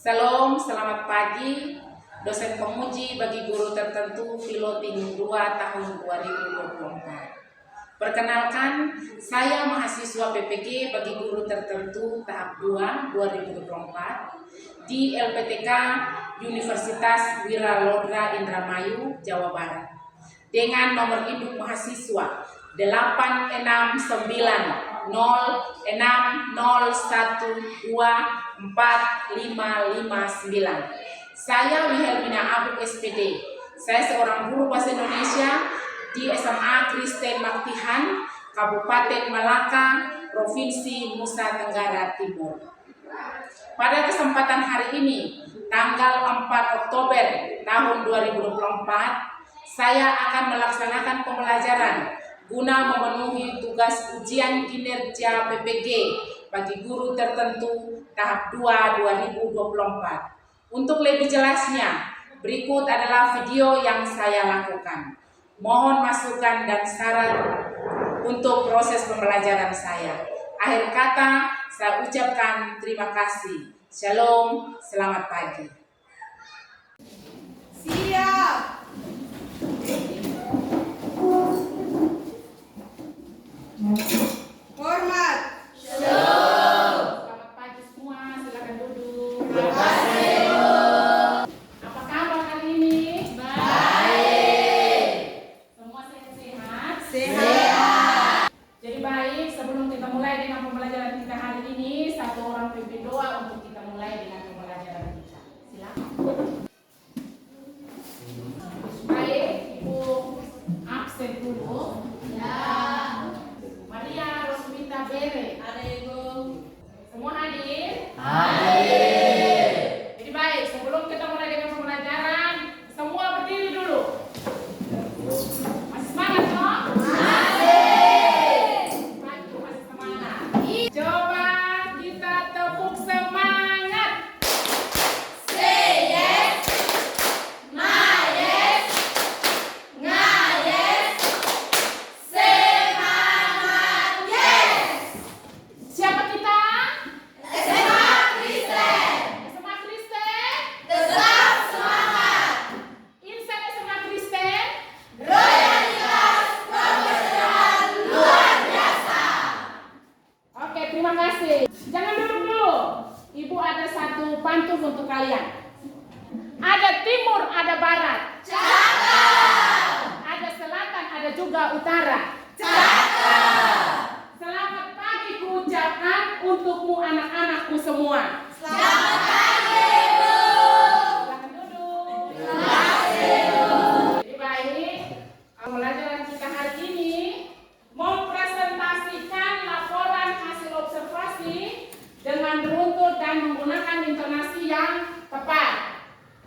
Salam, selamat pagi. Dosen penguji bagi guru tertentu piloting 2 tahun 2024. Perkenalkan, saya mahasiswa PPG bagi guru tertentu tahap 2 2024 di LPTK Universitas Wiralodra Indramayu, Jawa Barat. Dengan nomor induk mahasiswa 86010101559. Saya Wilhelmina Abu SPD. Saya seorang guru bahasa Indonesia di SMA Kristen Maktihan, Kabupaten Malaka, Provinsi Nusa Tenggara Timur. Pada kesempatan hari ini, tanggal 4 Oktober tahun 2024, saya akan melaksanakan pembelajaran guna memenuhi tugas ujian kinerja PPG bagi guru tertentu tahap 2 2024. Untuk lebih jelasnya, berikut adalah video yang saya lakukan. Mohon masukan dan saran untuk proses pembelajaran saya. Akhir kata, saya ucapkan terima kasih. Shalom, selamat pagi. Siap. Hormat. Shalom. Selamat pagi semua, silakan duduk. Terima kasih. Apa kabar hari ini? Baik. Semua sehat-sehat? Sehat. Jadi baik, sebelum kita mulai dengan pembelajaran kita hari ini, satu orang pimpin doa untuk kita mulai dengan pembelajaran kita. Silakan. Baik, Ibu absen dulu. Ya. Maria Rosmita Bere. Ada Ibu. Semua hadir? Hadir. Jadi baik, sebelum kita mulai dengan pembelajaran, semua berdiri dulu. Masih semangat toh? Masih. Masih semangat. Coba kita tepuk semangat. Say yes. Ma yes. Nga yes. Semangat yes. Siapa kita? SMA Kristen. SMA Kristen. Tetap semangat. Insan SMA Kristen. Loyalitas profesional luar biasa. Oke, terima kasih. Jangan duduk dulu. Ibu ada satu pantun untuk kalian. Ada timur, ada barat. Cakep. Ada selatan, ada juga utara. Cakep. Selamat pagi kuucapkan untukmu anak-anakku semua. Selamat pagi, Bu. Silakan duduk. Terima kasih, Bu. Jadi baik, pembelajaran kita hari ini mempresentasikan laporan hasil observasi dengan beruntut dan menggunakan intonasi yang tepat.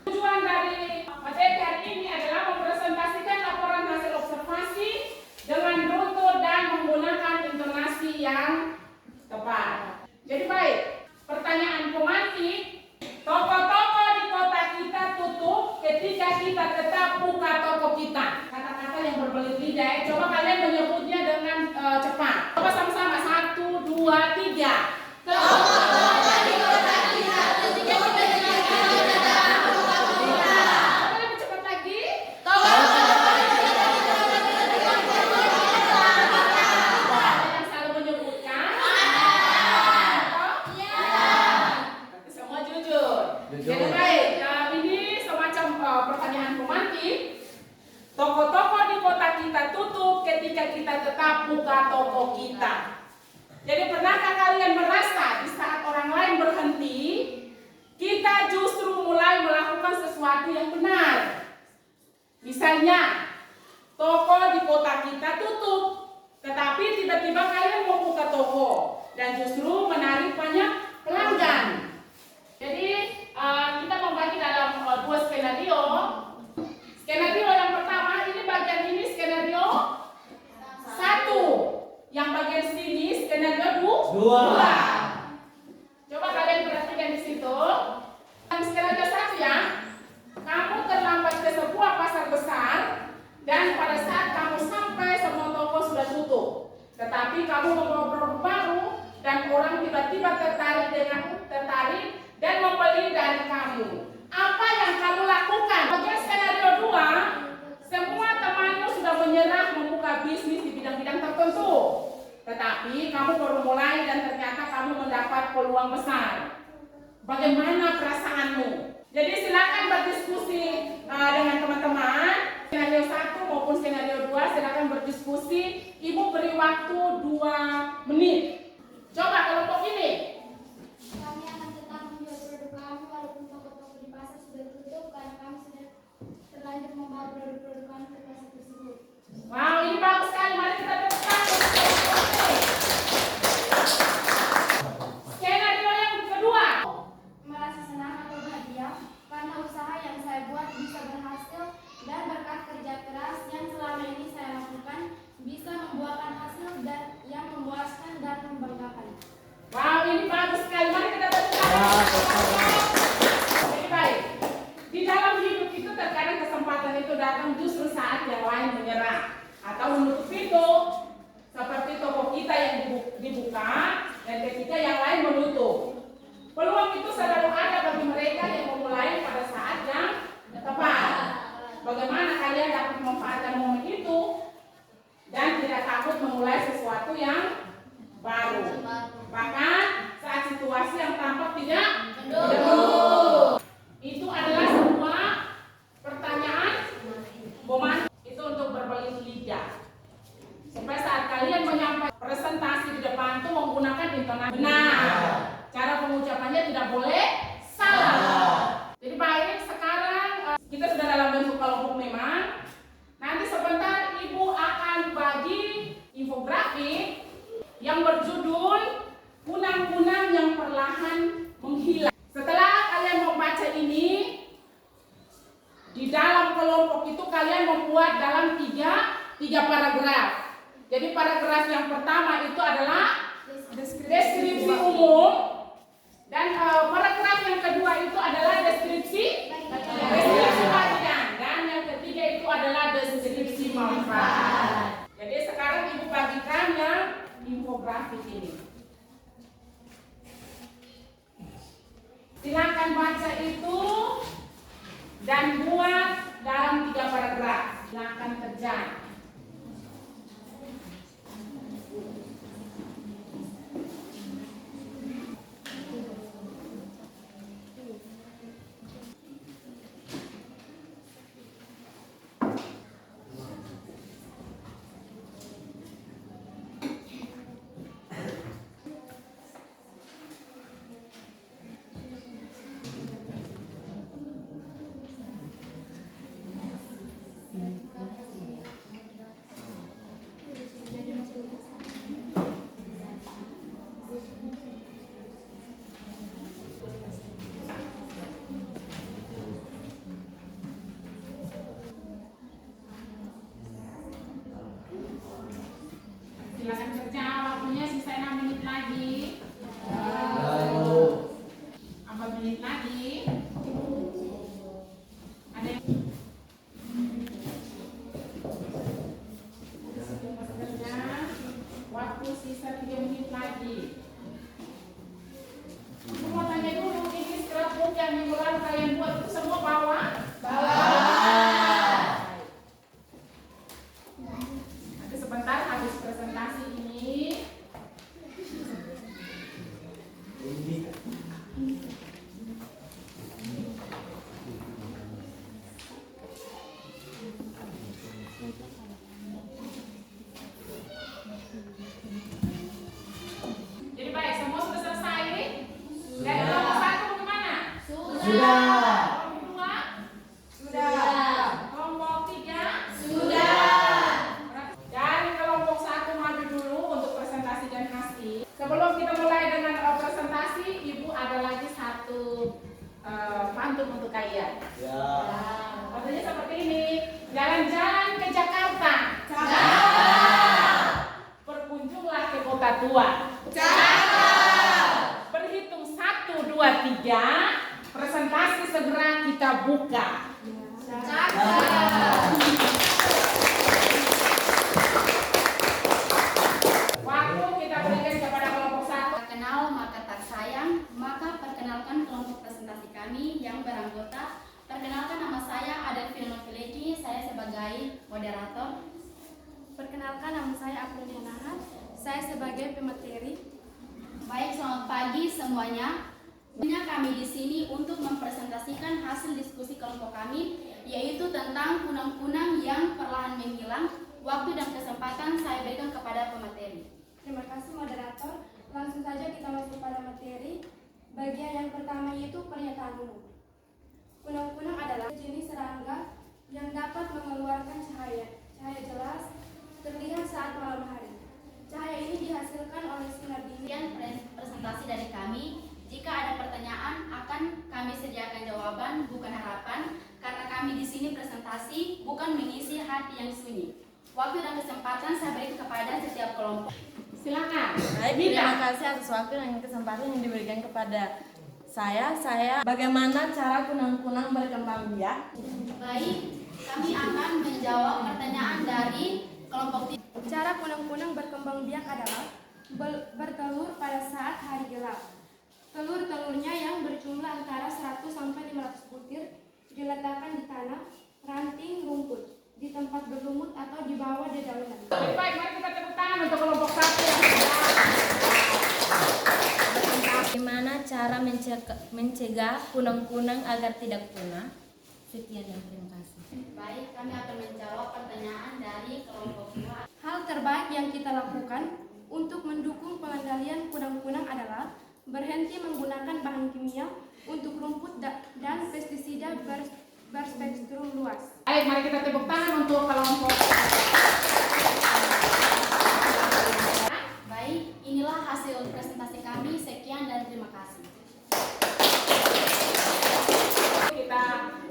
Tujuan dari materi hari ini adalah mempresentasikan laporan hasil observasi dengan beruntut dan menggunakan intonasi yang tepat. Jadi baik, pertanyaan pemantik, toko-toko di kota kita tutup ketika kita tetap buka toko kita. Kata-kata yang berbelit lidah, coba kalian menyebutnya dengan cepat. Coba sama-sama, 1, 2, 3. Toko-toko di kota kita tutup ketika kita tetap buka toko kita. Coba lebih cepat lagi. Toko-toko di kota kita tutup ketika kita tetap buka toko kita. Ada yang selalu menyebutkan? Iya. Semua jujur. Jadi baik, ini semacam pertanyaan pemantik. Toko-toko di kota kita tutup ketika kita tetap buka toko kita. Jadi pernahkah kalian merasa di saat orang lain berhenti, kita justru mulai melakukan sesuatu yang benar? Misalnya, toko di kota kita tutup, tetapi tiba-tiba kalian mau buka toko dan justru menarik banyak pelanggan. Jadi kita membagi dalam 2 skenario. Skenario yang pertama, ini bagian ini skenario 1. Yang bagian sini skenario 2. Coba kalian perhatikan di situ. Yang skenario 1 ya, kamu terlambat ke sebuah pasar besar dan pada saat kamu sampai semua toko sudah tutup. Tetapi kamu membawa produk baru dan orang tiba-tiba tertarik kamu baru mulai dan ternyata kamu mendapat peluang besar. Bagaimana perasaanmu? Jadi silakan berdiskusi dengan teman-teman. Skenario 1 maupun skenario 2 silakan berdiskusi. Ibu beri waktu 2 menit. Coba kelompok ini. Kami akan tetap menjual produk kami walaupun toko-toko di pasar sudah tutup karena kami sudah terlanjur membawa produk-produk kami ke pasar tersebut. Wow, ini bagus sekali. Mari kita teruskan. Skenario yang kedua. Merasa senang atau bahagia karena usaha yang saya buat bisa berhasil dan berkat kerja keras yang selama ini saya lakukan bisa membuahkan hasil dan yang memuaskan dan membanggakan. Wow, ini bagus sekali. Mari kita teruskan. Jadi baik. Di dalam hidup itu terkadang kesempatan itu datang justru saat yang lain menyerah atau menutup pintu. Seperti toko kita yang dibuka dan ketika yang lain menutup. Peluang itu selalu ada bagi mereka yang memulai pada saat yang tepat. Bagaimana kalian dapat memanfaatkan momen itu dan tidak takut memulai sesuatu yang baru. Bahkan saat situasi yang tampak tidak mendukung. Itu adalah sebuah pertanyaan momen itu untuk berbelit lidah. Supaya saat kalian menyampaikan presentasi di depan itu menggunakan intonasi benar. Cara pengucapannya tidak boleh salah. Jadi baik, sekarang kita sudah dalam bentuk kelompok memang. Nanti sebentar Ibu akan bagi infografik yang berjudul Kunang-kunang yang perlahan menghilang. Setelah kalian membaca ini, di dalam kelompok itu kalian membuat dalam tiga paragraf. Jadi paragraf yang pertama itu adalah deskripsi umum, dan paragraf yang kedua itu adalah deskripsi bagian, dan yang ketiga itu adalah deskripsi manfaat. Jadi sekarang Ibu bagikan yang infografik ini. Silakan baca itu dan buat dalam 3 paragraf. Silakan kerja. Silakan kerja, waktunya sisa 6 menit lagi. 4 menit lagi. Ada yang kerja, waktu sisa 3 menit lagi. Aku mau tanya dulu, ini scrapbook yang minggu lalu kalian buat itu semua bawa? Nanti sebentar habis presentasi ini. Jadi baik, semua sudah selesai? Dan kelompok 1 bagaimana? Sudah. Kelompok 2? Sudah. Kelompok 3? Sudah. Dari kelompok 1 maju dulu untuk presentasi dan hasil. Sebelum kita mulai dengan presentasi, Ibu ada lagi satu pantun untuk kalian. Pantunnya seperti ini. Jalan-jalan ke Jakarta. Berkunjunglah ke kota tua. Berhitung 1, 2, 3. Presentasi segera kita buka. Waktu kita berikan kepada kelompok 1. Tak kenal maka tak sayang, maka perkenalkan kelompok presentasi kami yang beranggota. Perkenalkan, nama saya Adelvina Novelegi, saya sebagai moderator. Perkenalkan, nama saya April Hanahat, saya sebagai pemateri. Baik, selamat pagi semuanya. Kami di sini untuk mempresentasikan hasil diskusi kelompok kami, yaitu tentang kunang-kunang yang perlahan menghilang. Waktu dan kesempatan saya berikan kepada pemateri. Terima kasih moderator. Langsung saja kita masuk pada materi. Bagian yang pertama yaitu pernyataan umum. Kunang-kunang adalah jenis serangga yang dapat mengeluarkan cahaya jelas terlihat saat malam hari. Cahaya ini dihasilkan oleh sinar dingin. Kemudian presentasi dari kami. Jika ada pertanyaan, akan kami sediakan jawaban, bukan harapan, karena kami di sini presentasi, bukan mengisi hati yang sunyi. Waktu dan kesempatan saya berikan kepada setiap kelompok. Silakan. Baik, terima kasih atas waktu dan kesempatan yang diberikan kepada saya. Bagaimana cara kunang-kunang berkembang biak? Baik, kami akan menjawab pertanyaan dari kelompok 3. Cara kunang-kunang berkembang biak adalah bertelur pada saat hari gelap. Telur-telurnya yang berjumlah antara 100 sampai 500 butir diletakkan di tanah, ranting, rumput, di tempat berlumut atau di bawah dedaunan. Baik, mari kita tepuk tangan untuk kelompok 1 yang sudah. Bagaimana cara mencegah kunang-kunang agar tidak punah? Sekian dan terima kasih. Baik, kami akan menjawab pertanyaan dari kelompok 2. Hal terbaik yang kita lakukan untuk mendukung pengendalian kunang-kunang adalah berhenti menggunakan bahan kimia untuk rumput dan pestisida berspektrum luas. Baik, mari kita tepuk tangan untuk kelompok. Baik, inilah hasil presentasi kami. Sekian dan terima kasih. Kita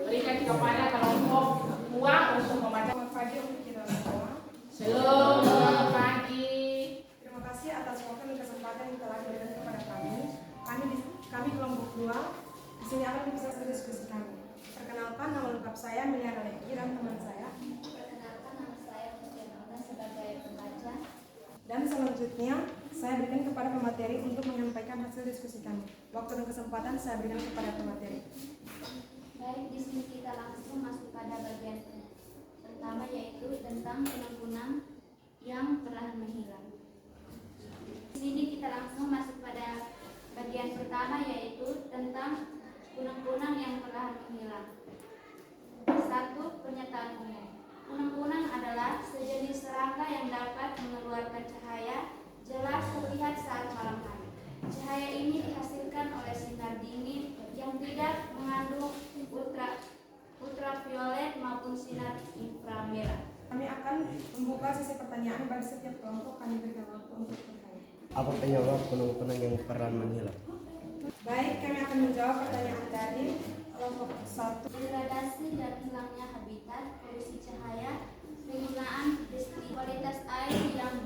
berikan kepada kelompok 2 untuk membaca. Selamat pagi untuk kita semua. Selamat pagi. Terima kasih atas waktu dan kesempatan yang telah diberikan kepada kami. Kami kelompok 2 di sini akan bisa berdiskusi kami. Perkenalkan, nama lengkap saya Miliana Leki dan teman saya. Perkenalkan, nama saya Fitriana sebagai pembaca. Dan selanjutnya saya berikan kepada pemateri untuk menyampaikan hasil diskusi kami. Waktu dan kesempatan saya berikan kepada pemateri. Baik, di sini kita langsung masuk pada bagian pertama, yaitu tentang kunang-kunang yang perlahan menghilang. Di sini kita langsung masuk pada bagian pertama, yaitu tentang kunang-kunang yang perlahan menghilang. 1. Pernyataan umum. Kunang-kunang adalah sejenis serangga yang dapat mengeluarkan cahaya jelas terlihat saat malam hari. Cahaya ini dihasilkan oleh sinar dingin yang tidak mengandung ultraviolet maupun sinar inframerah. Kami akan membuka sesi pertanyaan bagi setiap kelompok. Kami berikan waktu untuk bertanya. Apa penyebab kunang-kunang yang perlahan menghilang? Baik, kami akan menjawab pertanyaan dari kelompok 1. Degradasi dan hilangnya habitat, polusi cahaya, penggunaan pestisida, kualitas air yang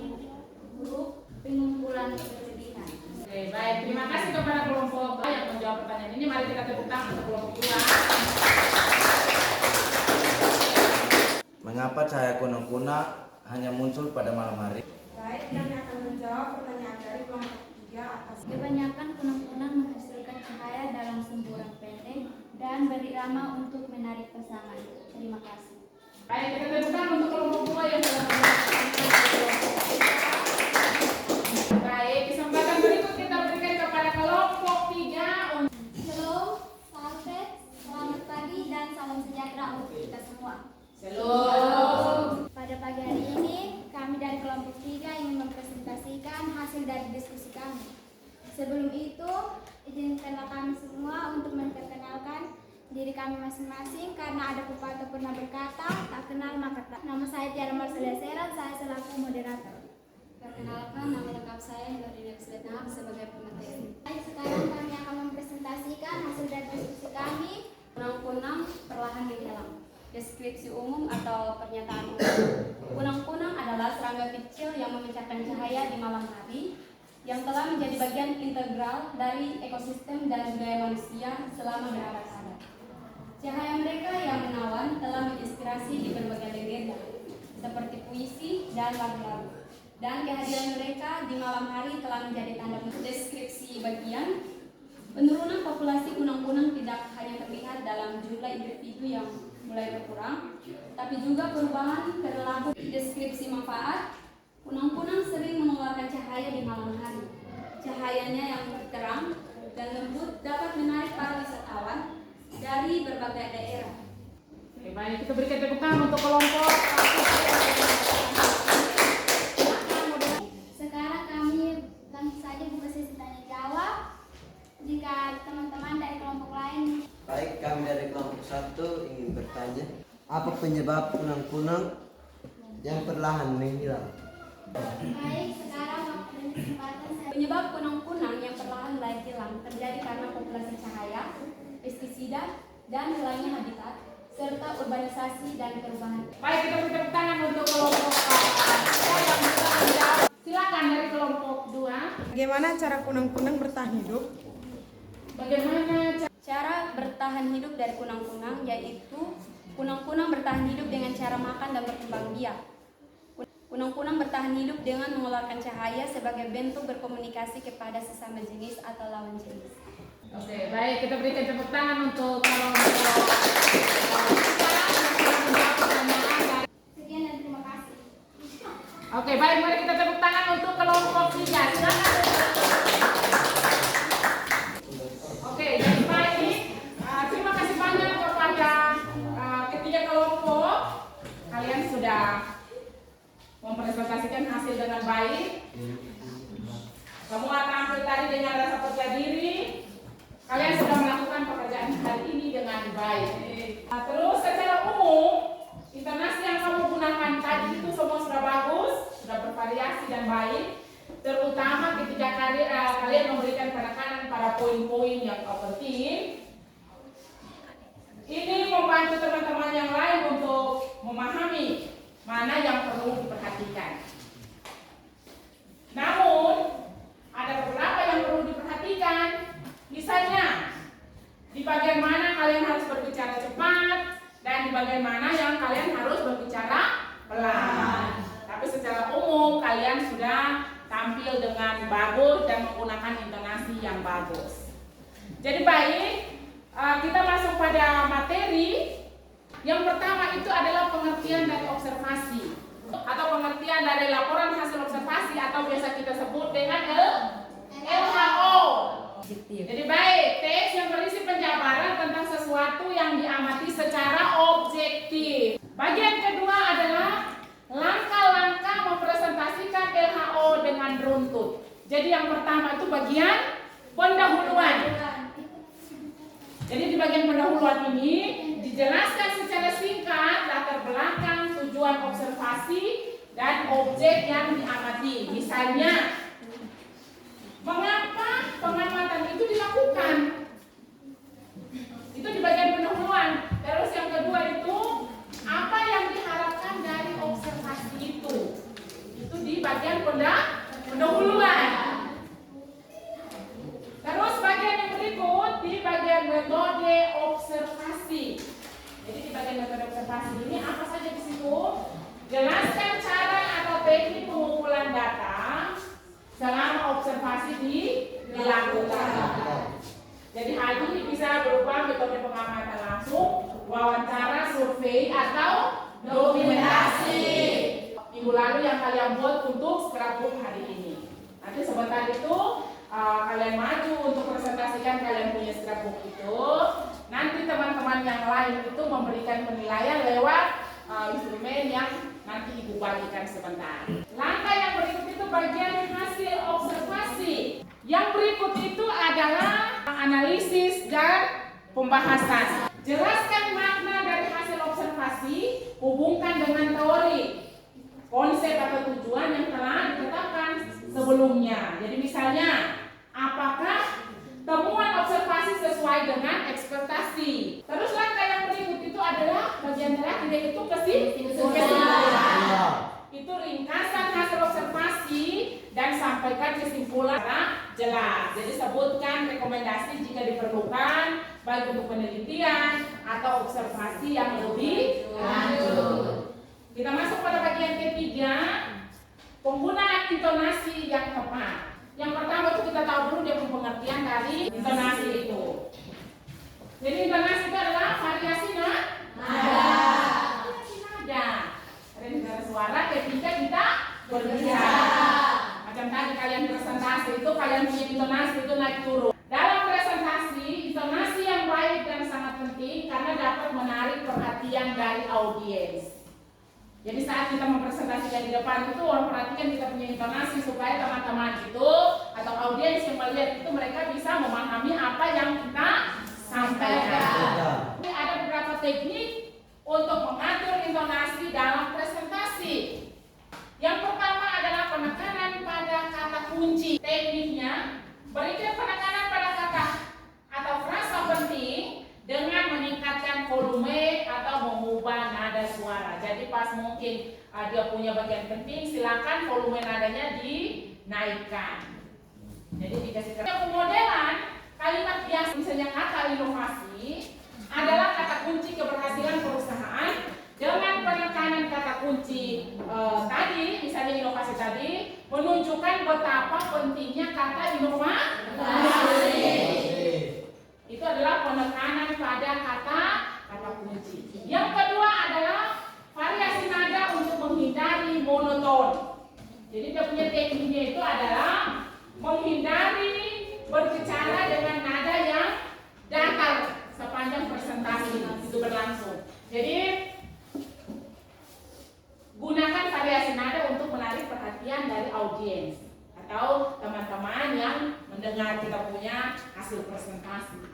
buruk, pengumpulan berlebihan. Oke, baik. Terima kasih kepada kelompok yang menjawab pertanyaan ini. Mari kita tepuk tangan untuk kelompok 2. Mengapa cahaya kunang-kunang hanya muncul pada malam hari? Baik, kami akan menjawab pertanyaan dari kelompok 3 atas. Kebanyakan kunang-kunang menghasilkan cahaya dalam semburan pendek dan berirama untuk menarik pasangan. Terima kasih. Baik, kita tepuk tangan untuk kelompok 2 yang telah menjawab. Baik, kesempatan berikut kita berikan kepada kelompok 3. Shalom, selamat pagi dan salam sejahtera untuk kita semua. Shalom. Pada pagi hari ini, kami dari kelompok 3 ingin mempresentasikan hasil dari diskusi kami. Sebelum itu, izinkanlah kami semua untuk memperkenalkan diri kami masing-masing karena ada pepatah pernah berkata, tak kenal maka tak. Nama saya Tiara Marcelia Serat, saya selaku moderator. Perkenalkan, nama lengkap saya Nurdin Sletahap sebagai pemateri. Baik, sekarang kami akan mempresentasikan hasil dari diskusi kami. Kunang-kunang perlahan menghilang. Deskripsi umum atau pernyataan umum. Kunang-kunang adalah serangga kecil yang memancarkan cahaya di malam hari yang telah menjadi bagian integral dari ekosistem dan budaya manusia selama berabad-abad. Cahaya mereka yang menawan telah menginspirasi di berbagai legenda seperti puisi dan lagu-lagu. Dan kehadiran mereka di malam hari telah menjadi tanda deskripsi bagian penurunan populasi kunang-kunang tidak hanya terlihat dalam jumlah individu yang mulai berkurang, tapi juga perubahan perilaku. Deskripsi manfaat Kunang-kunang sering mengeluarkan cahaya di malam hari. Cahayanya yang terang dan lembut dapat menarik para wisatawan dari berbagai daerah. Oke, baik, kita berikan tepuk tangan untuk kelompok. Sekarang kami langsung saja buka sesi tanya jawab. Jika teman-teman dari kelompok lain, Baik, kami dari kelompok 1 ingin bertanya, apa penyebab kunang-kunang yang perlahan menghilang? baik sekarang waktu dan kesempatan saya Penyebab kunang-kunang yang perlahan mulai hilang terjadi karena populasi cahaya, pestisida, dan hilangnya habitat, serta urbanisasi dan perubahan. Baik, kita beri tepuk tangan untuk kelompok yang bisa menjawab. Silakan dari kelompok 2. Bagaimana cara kunang-kunang bertahan hidup? Bagaimana Cara bertahan hidup dari kunang-kunang yaitu kunang-kunang bertahan hidup dengan cara makan dan berkembang biak. Kunang-kunang bertahan hidup dengan mengeluarkan cahaya sebagai bentuk berkomunikasi kepada sesama jenis atau lawan jenis. Oke, baik, kita berikan tepuk tangan untuk kelompok yang telah menjawab pertanyaan. sekian dan terima kasih. Oke, baik, mari kita tepuk tangan untuk kelompok 3. Silakan. Oke, jadi baik, terima kasih banyak kepada ketiga kelompok. Kalian sudah mempresentasikan hasil dengan baik. Semua tampil tadi dengan rasa percaya diri. Kalian sudah melakukan pekerjaan hari ini dengan baik. Terus secara umum, intonasi yang kamu gunakan tadi itu semua sudah bagus, sudah bervariasi dan baik. Terutama ketika kalian memberikan penekanan pada poin-poin yang penting. Ini membantu teman-teman yang lain untuk memahami mana yang perlu diperhatikan. Namun, ada beberapa yang perlu diperhatikan. Misalnya, di bagian mana kalian harus berbicara cepat dan di bagian mana yang kalian harus berbicara pelan. Tapi secara umum kalian sudah tampil dengan bagus dan menggunakan intonasi yang bagus. Jadi baik, kita masuk pada materi. Yang pertama itu adalah pengertian dari observasi atau pengertian dari laporan hasil observasi atau biasa kita sebut dengan LHO. Jadi baik, teks yang berisi penjabaran tentang sesuatu yang diamati secara objektif. Bagian kedua adalah langkah-langkah mempresentasikan LHO dengan runtut. Jadi yang pertama itu bagian pendahuluan. Jadi di bagian pendahuluan ini dijelaskan secara singkat latar belakang, tujuan observasi, dan objek yang diamati. Misalnya, mengapa pengamatan itu dilakukan? Itu di bagian pendahuluan. Terus yang kedua itu, apa yang diharapkan dari observasi itu? Itu di bagian pendahuluan. Terus bagian yang berikut di bagian metode observasi. Jadi di bagian metode observasi ini apa saja di situ? Jelaskan cara atau teknik pengumpulan data selama observasi dilakukan. Jadi hal ini bisa berupa metode pengamatan langsung, wawancara, survei, atau dokumentasi. Minggu lalu yang kalian buat untuk scrapbook hari ini. Nanti sebentar itu kalian maju untuk presentasikan kalian punya scrapbook itu. Nanti teman-teman yang lain itu memberikan penilaian lewat instrumen yang nanti ibu bagikan sebentar. Langkah yang berikut itu bagian hasil observasi. Yang berikut itu adalah analisis dan pembahasan. Jelaskan makna dari hasil observasi, hubungkan dengan teori, konsep atau tujuan yang telah ditetapkan sebelumnya. Jadi misalnya, apakah temuan observasi sesuai dengan ekspektasi? Terus langkah yang berikut itu adalah bagian terakhir, yaitu kesimpulan. Itu ringkasan hasil observasi dan sampaikan kesimpulan jelas. Jadi sebutkan rekomendasi jika diperlukan baik untuk penelitian atau observasi yang lebih lanjut. Kita masuk pada bagian ketiga, penggunaan intonasi yang tepat. Yang pertama itu kita tahu dulu dia pengertian dari intonasi itu. Jadi intonasi itu adalah variasi nada. Variasi nada. Rendah suara ketika kita berbicara. menarik perhatian dari audiens. Jadi saat kita mempresentasikan di depan itu, perhatikan kita punya intonasi supaya teman-teman itu atau audiens yang melihat itu mereka bisa memahami apa yang kita sampaikan. Ini ada beberapa teknik untuk mengatur intonasi dalam presentasi. Yang pertama adalah penekanan pada kata kunci. Tekniknya, berikan penekanan pada kata atau frasa penting dengan meningkatkan volume atau mengubah nada suara. Jadi pas mungkin dia punya bagian penting, silakan volume nadanya dinaikkan. Jadi dikasih pemodelan kalimat biasa, misalnya kata inovasi adalah kata kunci keberhasilan perusahaan dengan penekanan kata kunci tadi, misalnya inovasi tadi, menunjukkan betapa pentingnya kata inovasi. Itu adalah penekanan pada kata kunci. Yang kedua adalah variasi nada untuk menghindari monoton. Jadi dia punya tekniknya itu adalah menghindari berbicara dengan nada yang datar sepanjang presentasi itu berlangsung. Jadi gunakan variasi nada untuk menarik perhatian dari audiens atau teman-teman yang mendengar kita punya hasil presentasi.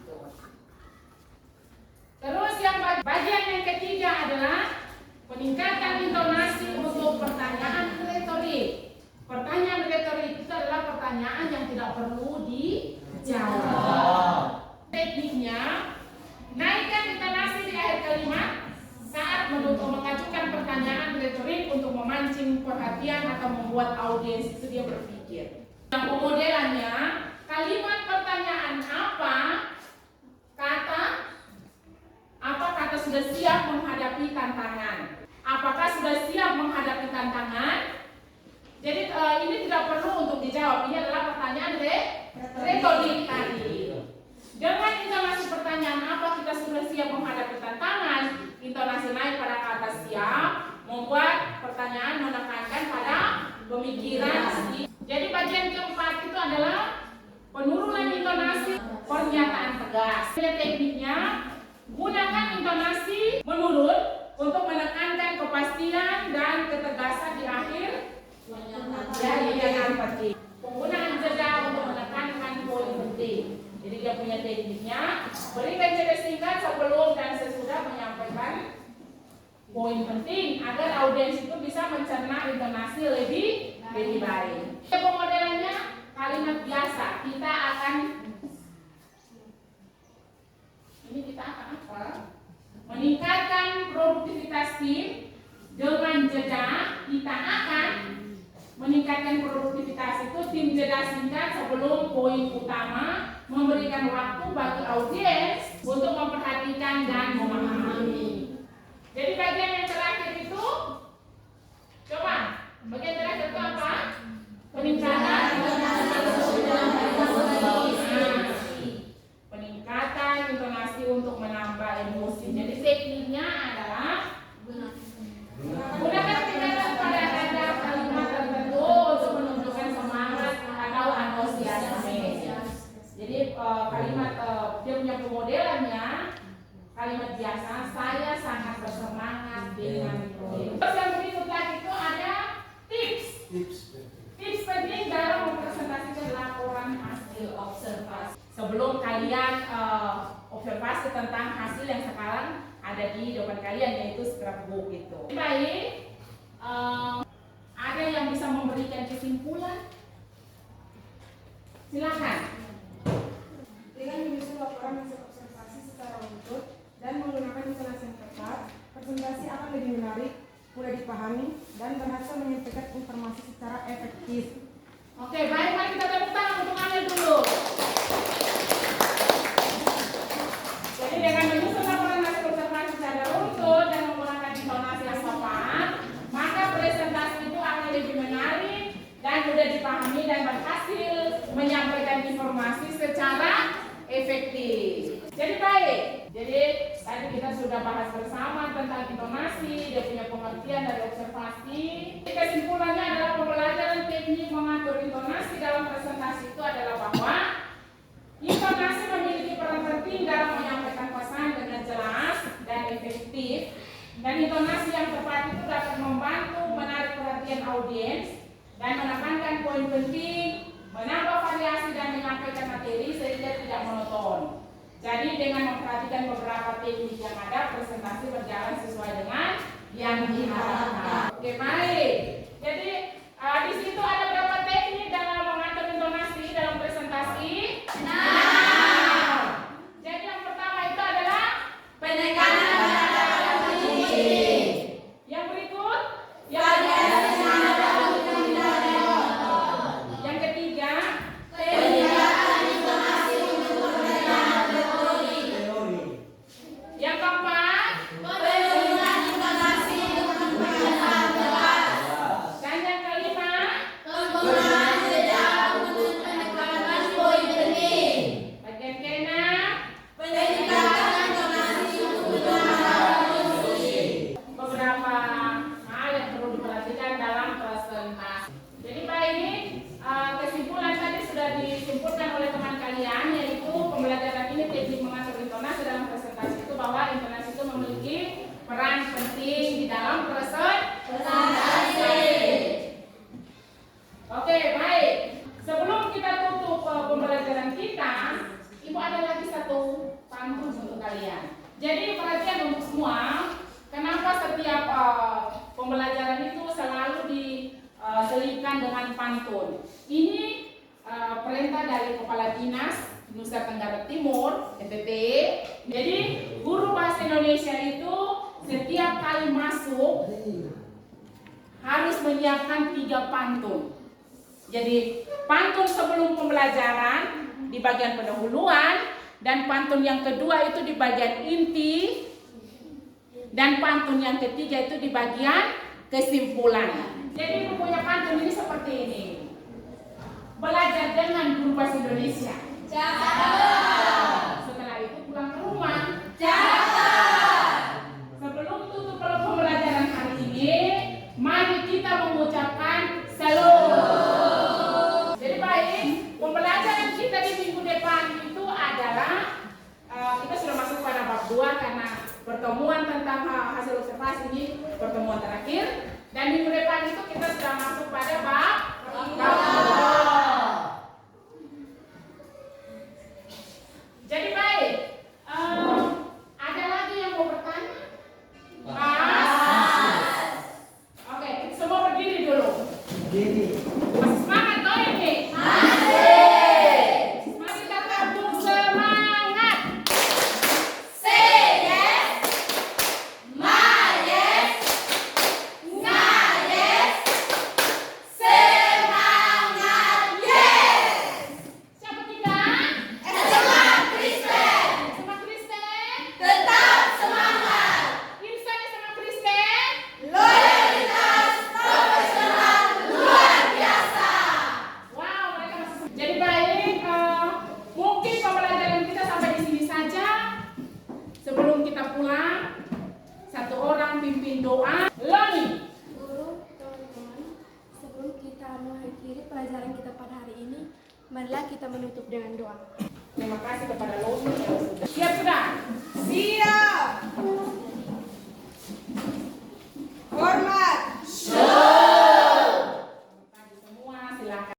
Terus yang bagian yang ketiga adalah peningkatan intonasi untuk pertanyaan retorik. Pertanyaan retorik itu adalah pertanyaan yang tidak perlu dijawab. Tekniknya, naikkan intonasi di akhir kalimat saat mengajukan pertanyaan retorik untuk memancing perhatian atau membuat audiens itu dia berpikir. Yang pemodelannya, kalimat pertanyaan apakah sudah siap menghadapi tantangan? Apakah sudah siap menghadapi tantangan? Jadi ini tidak perlu untuk dijawab. Ini adalah pertanyaan retorik tadi. Dengan intonasi pertanyaan apa kita sudah siap menghadapi tantangan, intonasi naik pada kata siap, membuat pertanyaan menekankan pada pemikiran. Jadi bagian keempat itu adalah penurunan intonasi, pernyataan tegas. Tekniknya, gunakan intonasi menurun untuk menekankan kepastian dan ketegasan di akhir pernyataan penting. Penggunaan jeda untuk menekankan poin penting. Jadi dia punya tekniknya, berikan jeda singkat sebelum dan sesudah menyampaikan poin penting agar audiens itu bisa mencerna intonasi lebih baik. Pemodelannya kalimat biasa. Kita akan apa? Meningkatkan produktivitas tim dengan jeda. Kita akan meningkatkan produktivitas itu tim jeda singkat sebelum poin utama, memberikan waktu bagi audiens untuk memperhatikan dan memahami. Jadi bagian yang terakhir itu, coba bagian terakhir itu apa? Peningkatan intonasi untuk menambah emosi. Jadi tekniknya adalah gunakan tingkatan pada tanda kalimat tertentu untuk menunjukkan semangat atau antusiasme. Jadi kalimat dia punya pemodelannya kalimat biasa, saya sangat bersemangat dengan proyek. Terus yang berikut lagi itu ada tips penting dalam mempresentasikan laporan hasil observasi. Sebelum kalian observasi tentang hasil yang sekarang ada di depan kalian, yaitu scrapbook itu. Baik, ada yang bisa memberikan kesimpulan? Silakan. Dengan menyusun laporan hasil observasi secara utuh dan menggunakan intonasi yang tepat, presentasi akan lebih menarik, mudah dipahami, dan berhasil menyampaikan informasi secara efektif. Oke, baik, mari kita tepuk tangan untuk Amel dulu. Jadi dengan menyusun laporan hasil observasi secara runtut dan menggunakan intonasi yang tepat, maka presentasi itu akan lebih menarik dan mudah dipahami dan berhasil menyampaikan informasi secara efektif. Jadi baik. Jadi tadi kita sudah bahas bersama tentang intonasi, dia punya pengertian dari observasi. Kesimpulannya adalah pembelajaran teknik mengatur intonasi dalam presentasi itu adalah bahwa intonasi memiliki peran penting dalam menyampaikan pesan dengan jelas dan efektif. audiens dan menekankan poin penting, menambah variasi dan menyampaikan materi sehingga tidak monoton. Jadi dengan memperhatikan beberapa teknik yang ada, presentasi berjalan sesuai dengan yang diharapkan. Oke, baik. Jadi di situ ada berapa teknik dalam mengatur intonasi dalam presentasi? Jadi yang pertama itu adalah penekanan pada kunci. Yang berikut, yang ketiga, peningkatan intonasi untuk penerimaan teori. Yang keempat, penurunan intonasi untuk penerimaan teras. Dan yang kelima, penggunaan jeda untuk penekanan poin penting. Bagian keenam, peningkatan intonasi untuk penerimaan kunci. Beberapa hal yang perlu diperhatikan dalam presentasi. Jadi baik, kesimpulan tadi sudah disimpulkan oleh teman kalian, yaitu pembelajaran ini teknik mengatur intonasi dalam presentasi itu bahwa intonasi itu memiliki peran penting di dalam presentasi. Oke, baik. Sebelum kita tutup pembelajaran kita, Ibu ada lagi satu pantun untuk kalian. Jadi perhatian untuk semua, kenapa setiap pembelajaran itu selalu diselipkan dengan pantun. Ini perintah dari Kepala Dinas Nusa Tenggara Timur, NTT. Jadi guru bahasa Indonesia itu setiap kali masuk harus menyiapkan 3 pantun. Jadi pantun sebelum pembelajaran di bagian pendahuluan, dan pantun yang kedua itu di bagian inti, dan pantun yang ketiga itu di bagian kesimpulan. Jadi punya pantun ini seperti ini. Belajar dengan guru bahasa Indonesia. Setelah itu pulang ke rumah. Sebelum tutup pembelajaran hari ini, mari kita mengucapkan salam. Jadi baik, pembelajaran kita di minggu depan itu adalah kita sudah masuk pada bab 2 karena pertemuan tentang hasil observasi ini pertemuan terakhir, dan minggu depan itu kita sudah masuk pada bab 2. Jadi baik, ada lagi yang mau bertanya? Oke, semua berdiri dulu. Masih semangat toh ini? Mari kita tabung semangat. Say yes, my yes, nah yes, semangat yes. Siapa kita? SMA Kristen. SMA Kristen tetap semangat. Insan SMA Kristen loyalitas profesional luar biasa. Wow, mereka masih. Jadi baik, mungkin pembelajaran kita sampai di sini saja. Sebelum kita pulang, satu orang pimpin doa. Loni. Guru, teman-teman, sebelum kita mengakhiri pelajaran kita pada hari ini, marilah kita menutup dengan doa. Terima kasih kepada Loni yang sudah. Siap sudah? Siap. Hormat. Semua silakan.